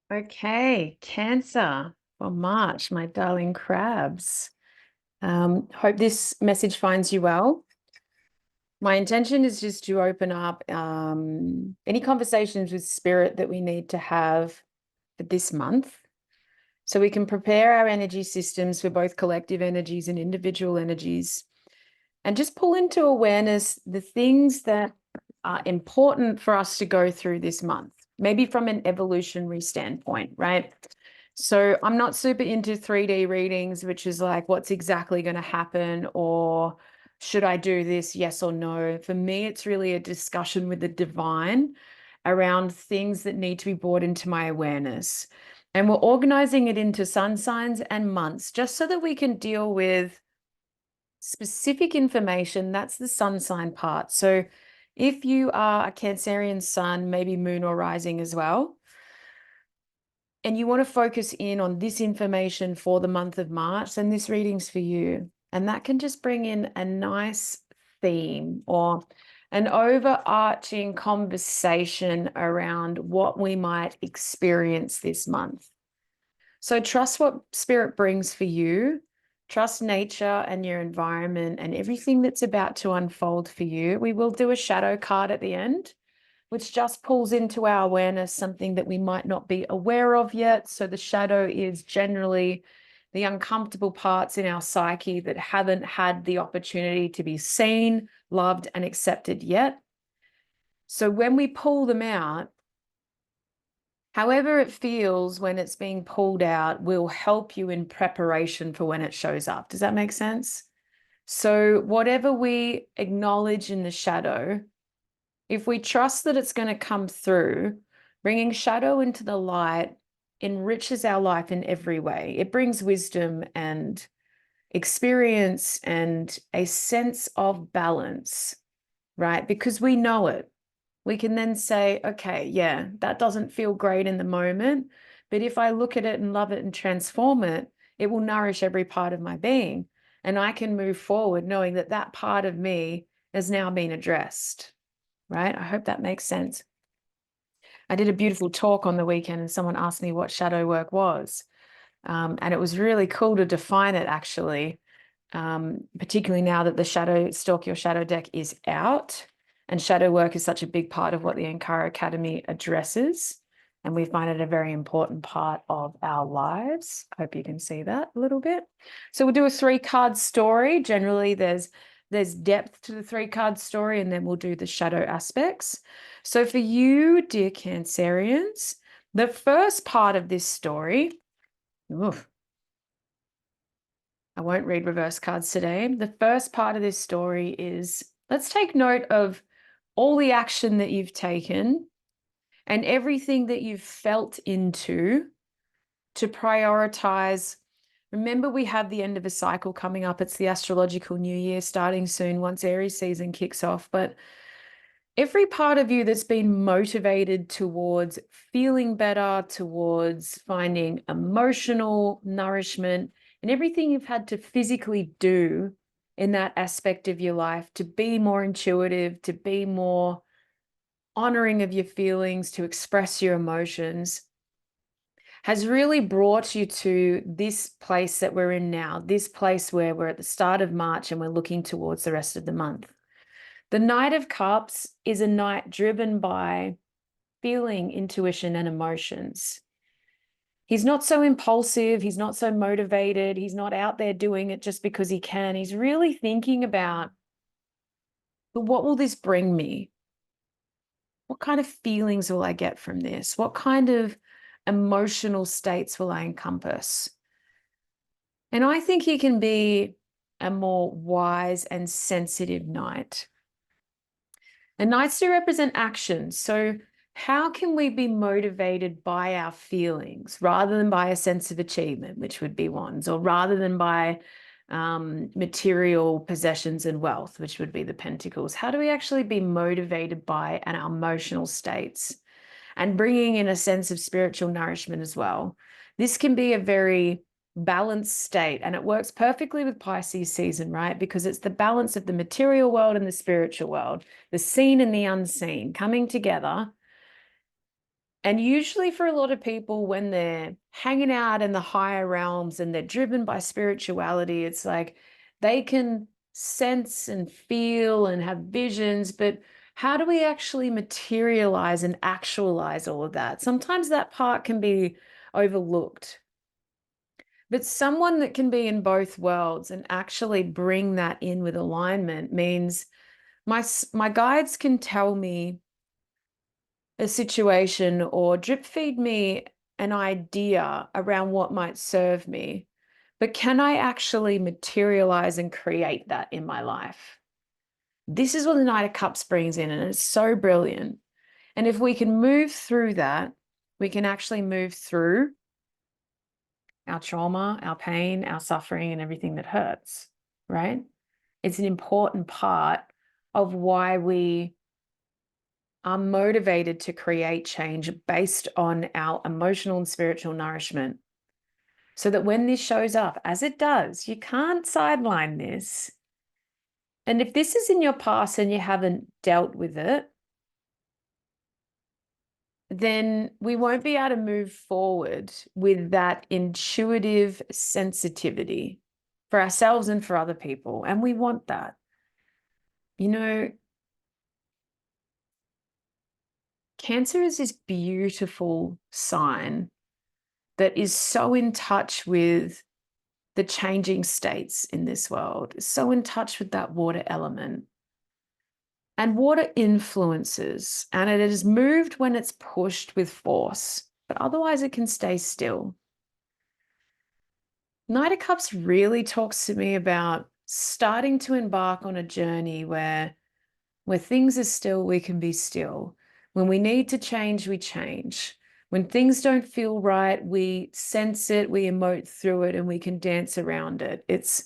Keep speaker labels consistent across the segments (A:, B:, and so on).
A: Okay, Cancer for March, my darling crabs. Hope this message finds you well. My intention is just to open up any conversations with spirit that we need to have for this month so we can prepare our energy systems for both collective energies and individual energies and just pull into awareness the things that are important for us to go through this month, maybe from an evolutionary standpoint, right? So I'm not super into 3D readings, which is like what's exactly going to happen, or should I do this, yes or no? For me, it's really a discussion with the divine around things that need to be brought into my awareness. And we're organizing it into sun signs and months just so that we can deal with specific information. That's the sun sign part. So if you are a Cancerian sun, maybe moon or rising as well, and you want to focus in on this information for the month of March, then this reading's for you. And that can just bring in a nice theme or an overarching conversation around what we might experience this month. So trust what spirit brings for you. Trust nature and your environment and everything that's about to unfold for you. We will do a shadow card at the end, which just pulls into our awareness something that we might not be aware of yet. So the shadow is generally the uncomfortable parts in our psyche that haven't had the opportunity to be seen, loved, and accepted yet. So when we pull them out, however it feels when it's being pulled out will help you in preparation for when it shows up. Does that make sense? So whatever we acknowledge in the shadow, if we trust that it's going to come through, bringing shadow into the light enriches our life in every way. It brings wisdom and experience and a sense of balance, right? Because we know it. We can then say, okay, yeah, that doesn't feel great in the moment, but if I look at it and love it and transform it, it will nourish every part of my being. And I can move forward knowing that that part of me has now been addressed, right? I hope that makes sense. I did a beautiful talk on the weekend and someone asked me what shadow work was. And it was really cool to define it, actually, particularly now that the shadow stalk your shadow deck is out. And shadow work is such a big part of what the Ankara Academy addresses. And we find it a very important part of our lives. I hope you can see that a little bit. So we'll do a 3-card story. Generally, there's depth to the 3-card story, and then we'll do the shadow aspects. So for you, dear Cancerians, the first part of this story, oof, I won't read reverse cards today. The first part of this story is, let's take note of all the action that you've taken and everything that you've felt into to prioritize. Remember, we have the end of a cycle coming up. It's the astrological new year starting soon once Aries season kicks off. But every part of you that's been motivated towards feeling better, towards finding emotional nourishment, and everything you've had to physically do in that aspect of your life to be more intuitive, to be more honoring of your feelings, to express your emotions, has really brought you to this place that we're in now, this place where we're at the start of March and we're looking towards the rest of the month. The Knight of Cups is a knight driven by feeling, intuition, and emotions. He's not so impulsive. He's not so motivated. He's not out there doing it just because he can. He's really thinking about, what will this bring me? What kind of feelings will I get from this? What kind of emotional states will I encompass? And I think he can be a more wise and sensitive knight. And knights do represent action. So how can we be motivated by our feelings rather than by a sense of achievement, which would be wands, or rather than by material possessions and wealth, which would be the pentacles? How do we actually be motivated by our emotional states and bringing in a sense of spiritual nourishment as well? This can be a very balanced state, and it works perfectly with Pisces season, right? Because it's the balance of the material world and the spiritual world, the seen and the unseen coming together. And usually for a lot of people, when they're hanging out in the higher realms and they're driven by spirituality, it's like they can sense and feel and have visions, but how do we actually materialize and actualize all of that? Sometimes that part can be overlooked. But someone that can be in both worlds and actually bring that in with alignment means my guides can tell me a situation or drip feed me an idea around what might serve me. But can I actually materialize and create that in my life? This is what the Knight of Cups brings in, and it's so brilliant. And if we can move through that, we can actually move through our trauma, our pain, our suffering, and everything that hurts, right? It's an important part of why we are motivated to create change based on our emotional and spiritual nourishment. So that when this shows up, as it does, you can't sideline this. And if this is in your past and you haven't dealt with it, then we won't be able to move forward with that intuitive sensitivity for ourselves and for other people. And we want that. You know, Cancer is this beautiful sign that is so in touch with the changing states in this world, so in touch with that water element. And water influences, and it is moved when it's pushed with force, but otherwise it can stay still. Knight of Cups really talks to me about starting to embark on a journey where things are still, we can be still. When we need to change, we change. When things don't feel right, we sense it, we emote through it, and we can dance around it. It's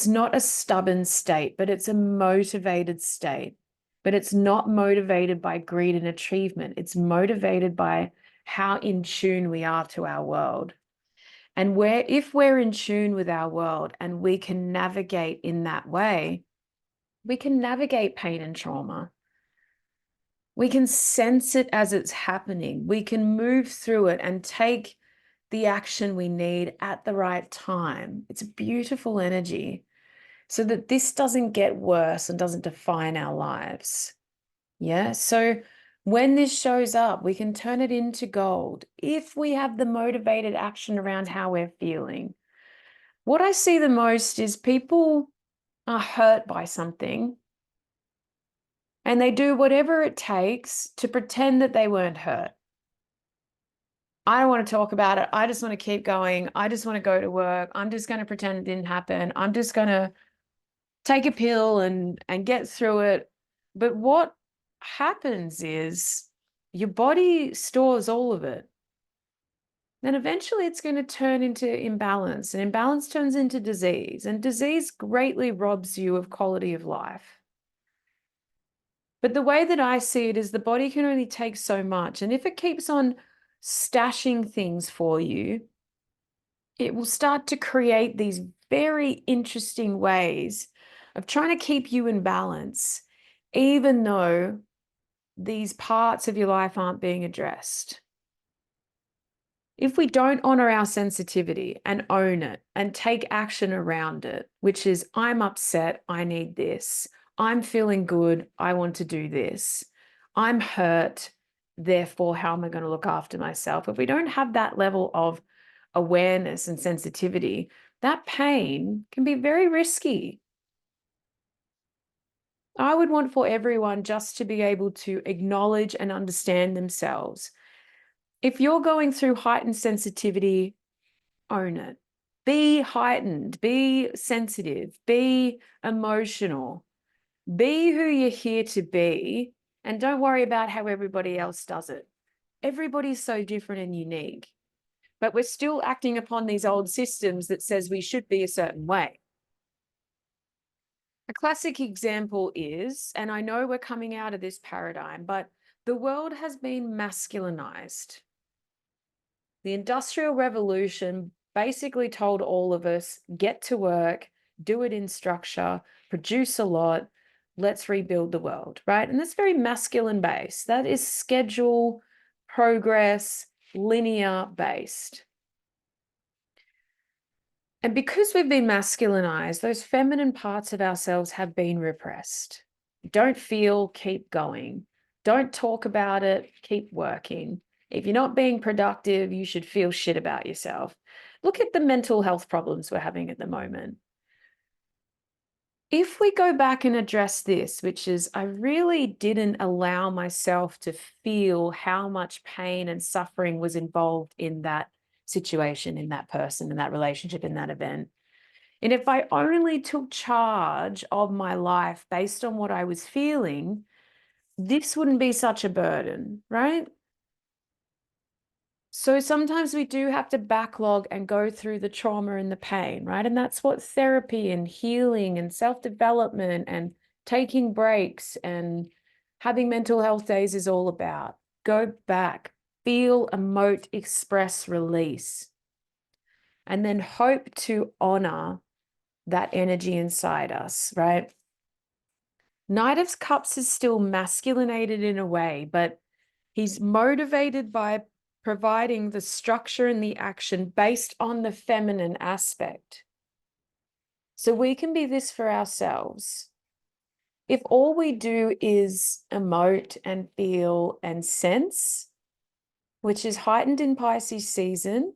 A: not a stubborn state, but it's a motivated state. But it's not motivated by greed and achievement. It's motivated by how in tune we are to our world. And if we're in tune with our world and we can navigate in that way, we can navigate pain and trauma. We can sense it as it's happening. We can move through it and take the action we need at the right time. It's a beautiful energy so that this doesn't get worse and doesn't define our lives. Yeah. So when this shows up, we can turn it into gold if we have the motivated action around how we're feeling. What I see the most is people are hurt by something and they do whatever it takes to pretend that they weren't hurt. I don't want to talk about it. I just want to keep going. I just want to go to work. I'm just going to pretend it didn't happen. I'm just going to take a pill and get through it. But what happens is your body stores all of it. Then eventually it's going to turn into imbalance, and imbalance turns into disease, and disease greatly robs you of quality of life. But the way that I see it is the body can only take so much. And if it keeps on stashing things for you, it will start to create these very interesting ways of trying to keep you in balance, even though these parts of your life aren't being addressed. If we don't honor our sensitivity and own it and take action around it, which is, I'm upset, I need this. I'm feeling good, I want to do this. I'm hurt, therefore, how am I going to look after myself? If we don't have that level of awareness and sensitivity, that pain can be very risky. I would want for everyone just to be able to acknowledge and understand themselves. If you're going through heightened sensitivity, own it. Be heightened, be sensitive, be emotional, be who you're here to be, and don't worry about how everybody else does it. Everybody's so different and unique, but we're still acting upon these old systems that says we should be a certain way. A classic example is, and I know we're coming out of this paradigm, but the world has been masculinized. The Industrial Revolution basically told all of us, get to work, do it in structure, produce a lot, let's rebuild the world, right? And that's very masculine based. That is schedule, progress, linear based. And because we've been masculinized, those feminine parts of ourselves have been repressed. Don't feel, keep going. Don't talk about it, keep working. If you're not being productive, you should feel shit about yourself. Look at the mental health problems we're having at the moment. If we go back and address this, which is I really didn't allow myself to feel how much pain and suffering was involved in that situation, in that person, in that relationship, in that event. And if I only took charge of my life based on what I was feeling, this wouldn't be such a burden, right? So sometimes we do have to backlog and go through the trauma and the pain, right? And that's what therapy and healing and self-development and taking breaks and having mental health days is all about. Go back, feel, emote, express, release, and then hope to honor that energy inside us, right? Knight of Cups is still masculinated in a way, but he's motivated by providing the structure and the action based on the feminine aspect. So we can be this for ourselves. If all we do is emote and feel and sense, which is heightened in Pisces season,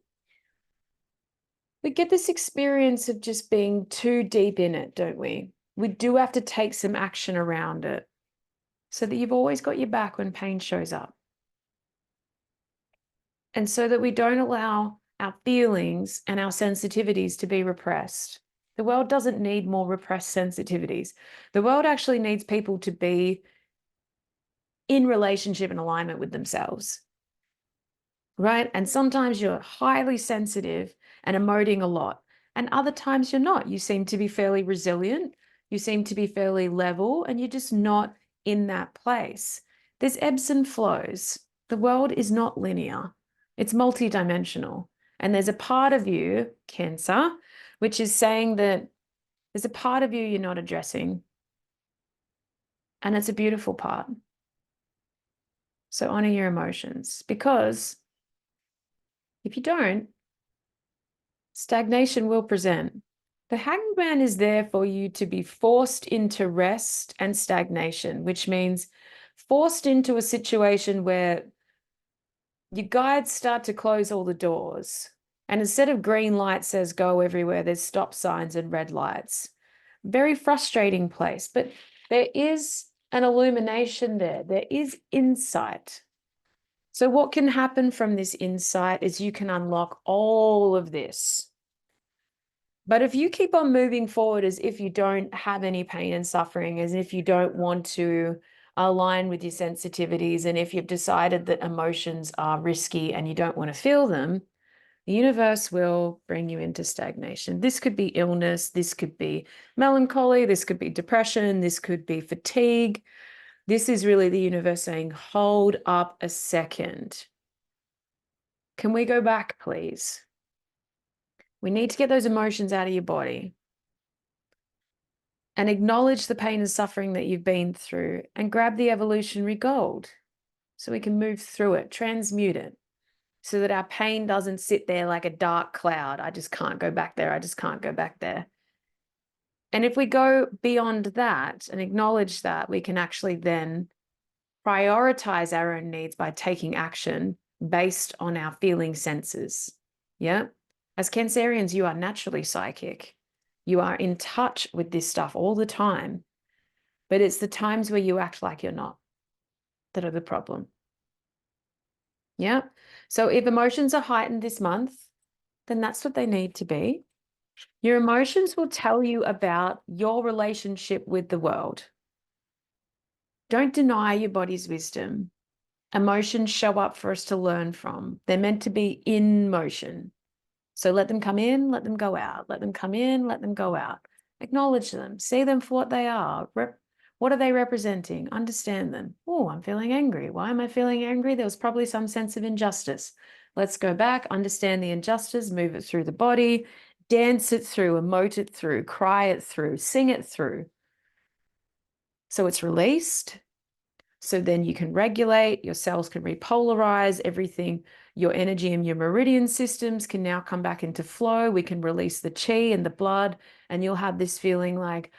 A: we get this experience of just being too deep in it, don't we? We do have to take some action around it so that you've always got your back when pain shows up. And so that we don't allow our feelings and our sensitivities to be repressed. The world doesn't need more repressed sensitivities. The world actually needs people to be in relationship and alignment with themselves, right? And sometimes you're highly sensitive and emoting a lot, and other times you're not. You seem to be fairly resilient, you seem to be fairly level, and you're just not in that place. There's ebbs and flows. The world is not linear, it's multidimensional. And there's a part of you, Cancer, which is saying that there's a part of you you're not addressing. And it's a beautiful part. So honor your emotions, because if you don't, stagnation will present. The hangman is there for you to be forced into rest and stagnation, which means forced into a situation where your guides start to close all the doors. And instead of green light says go everywhere, there's stop signs and red lights. Very frustrating place, but there is an illumination there. There is insight. So what can happen from this insight is you can unlock all of this. But if you keep on moving forward as if you don't have any pain and suffering, as if you don't want to align with your sensitivities, and if you've decided that emotions are risky and you don't want to feel them, the universe will bring you into stagnation. This could be illness, this could be melancholy, this could be depression, this could be fatigue. This is really the universe saying, hold up a second. Can we go back, please? We need to get those emotions out of your body and acknowledge the pain and suffering that you've been through and grab the evolutionary gold so we can move through it, transmute it, so that our pain doesn't sit there like a dark cloud. I just can't go back there. I just can't go back there. And if we go beyond that and acknowledge that, we can actually then prioritize our own needs by taking action based on our feeling senses. Yeah. As Cancerians, you are naturally psychic. You are in touch with this stuff all the time. But it's the times where you act like you're not that are the problem. Yeah. So if emotions are heightened this month, then that's what they need to be. Your emotions will tell you about your relationship with the world. Don't deny your body's wisdom. Emotions show up for us to learn from. They're meant to be in motion. So let them come in, let them go out. Let them come in, let them go out. Acknowledge them. See them for what they are. What are they representing? Understand them. Oh, I'm feeling angry. Why am I feeling angry? There was probably some sense of injustice. Let's go back, understand the injustice, move it through the body, dance it through, emote it through, cry it through, sing it through. So it's released. So then you can regulate, your cells can repolarize, everything, your energy and your meridian systems can now come back into flow. We can release the chi and the blood, and you'll have this feeling like,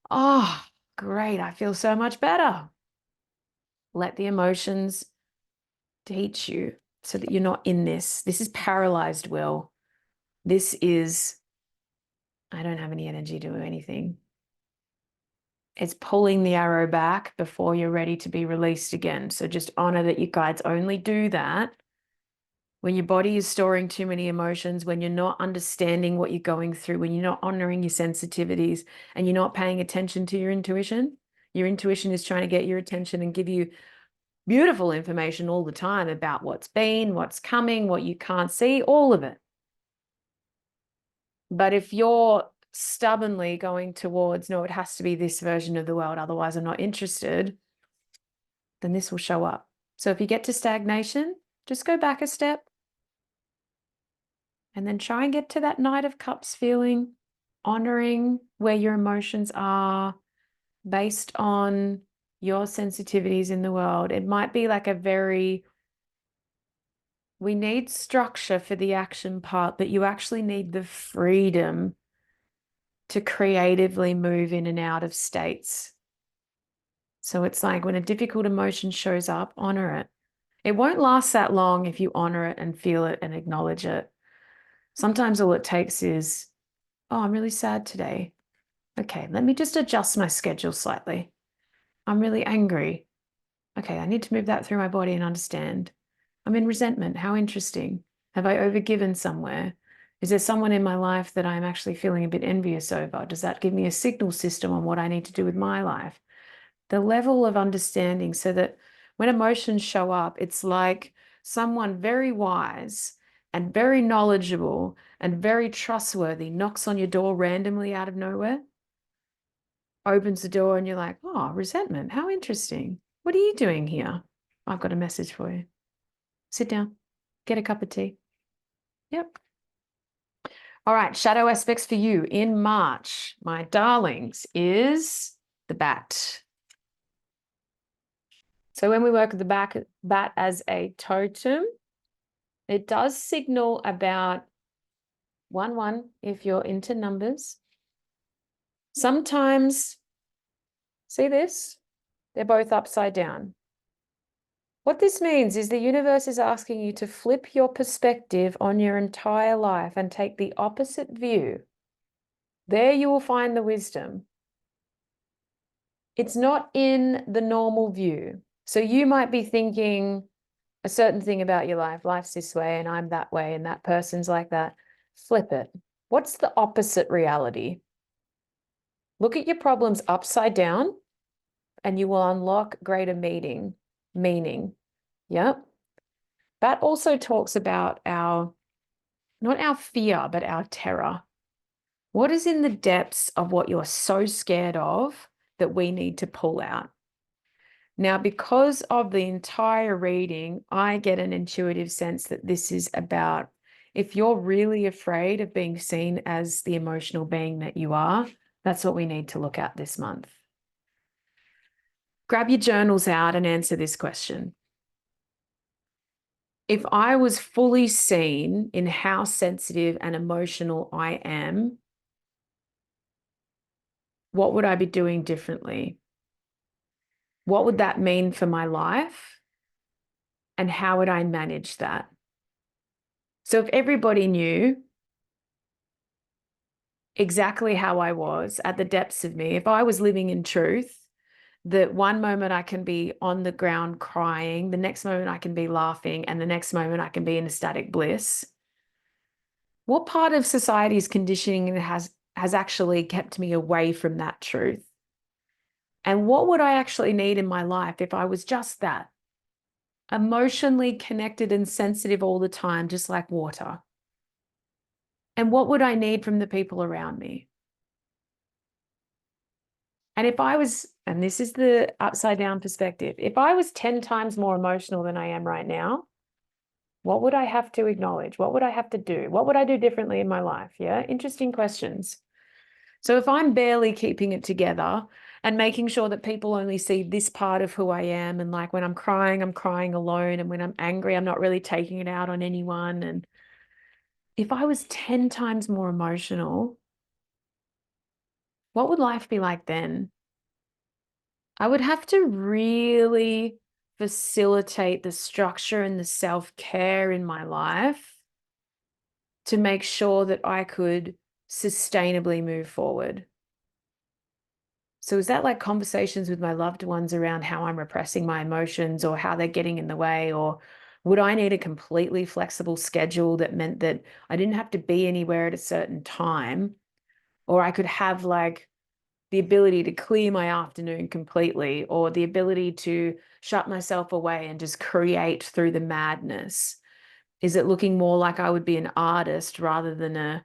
A: oh, great, I feel so much better. Let the emotions teach you so that you're not in this. This is paralyzed will. This is, I don't have any energy to do anything. It's pulling the arrow back before you're ready to be released again. So just honor that your guides only do that when your body is storing too many emotions, when you're not understanding what you're going through, when you're not honoring your sensitivities and you're not paying attention to your intuition. Your intuition is trying to get your attention and give you beautiful information all the time about what's been, what's coming, what you can't see, all of it. But if you're stubbornly going towards, no, it has to be this version of the world, otherwise I'm not interested, then this will show up. So if you get to stagnation, just go back a step and then try and get to that Knight of Cups feeling, honoring where your emotions are based on your sensitivities in the world. It might be like we need structure for the action part, but you actually need the freedom to creatively move in and out of states. So it's like when a difficult emotion shows up, honor it. It won't last that long if you honor it and feel it and acknowledge it. Sometimes all it takes is, oh, I'm really sad today. Okay, let me just adjust my schedule slightly. I'm really angry. Okay, I need to move that through my body and understand. I'm in resentment. How interesting. Have I overgiven somewhere? Is there someone in my life that I'm actually feeling a bit envious over? Does that give me a signal system on what I need to do with my life? The level of understanding so that when emotions show up, it's like someone very wise and very knowledgeable and very trustworthy knocks on your door randomly out of nowhere, opens the door, and you're like, oh, resentment. How interesting. What are you doing here? I've got a message for you. Sit down, get a cup of tea. Yep. All right, shadow aspects for you in March, my darlings, is the bat. So when we work with the bat as a totem, it does signal about 1-1 if you're into numbers. Sometimes, see this? They're both upside down. What this means is the universe is asking you to flip your perspective on your entire life and take the opposite view. There you will find the wisdom. It's not in the normal view. So you might be thinking a certain thing about your life. Life's this way and I'm that way and that person's like that. Flip it. What's the opposite reality? Look at your problems upside down and you will unlock greater meaning. Yep. That also talks about not our fear, but our terror. What is in the depths of what you're so scared of that we need to pull out? Now, because of the entire reading, I get an intuitive sense that this is about if you're really afraid of being seen as the emotional being that you are, that's what we need to look at this month. Grab your journals out and answer this question. If I was fully seen in how sensitive and emotional I am, what would I be doing differently? What would that mean for my life? And how would I manage that? So if everybody knew exactly how I was at the depths of me, if I was living in truth, that one moment I can be on the ground crying, the next moment I can be laughing, and the next moment I can be in ecstatic bliss. What part of society's conditioning has actually kept me away from that truth? And what would I actually need in my life if I was just that? Emotionally connected and sensitive all the time, just like water. And what would I need from the people around me? And if I was, and this is the upside down perspective, if I was 10 times more emotional than I am right now, what would I have to acknowledge? What would I have to do? What would I do differently in my life? Yeah, interesting questions. So if I'm barely keeping it together and making sure that people only see this part of who I am. And like when I'm crying alone. And when I'm angry, I'm not really taking it out on anyone. And if I was 10 times more emotional, what would life be like then? I would have to really facilitate the structure and the self-care in my life to make sure that I could sustainably move forward. So is that like conversations with my loved ones around how I'm repressing my emotions or how they're getting in the way? Or would I need a completely flexible schedule that meant that I didn't have to be anywhere at a certain time, or I could have like the ability to clear my afternoon completely, or the ability to shut myself away and just create through the madness? Is it looking more like I would be an artist rather than a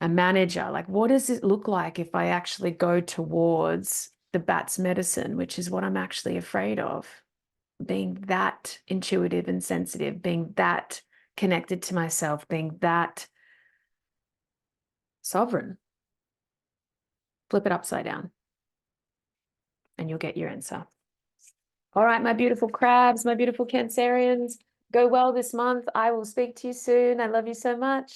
A: manager? Like, what does it look like if I actually go towards the bat's medicine, which is what I'm actually afraid of? Being that intuitive and sensitive, being that connected to myself, being that sovereign. Flip it upside down and you'll get your answer. All right, my beautiful crabs, my beautiful Cancerians, go well this month. I will speak to you soon. I love you so much.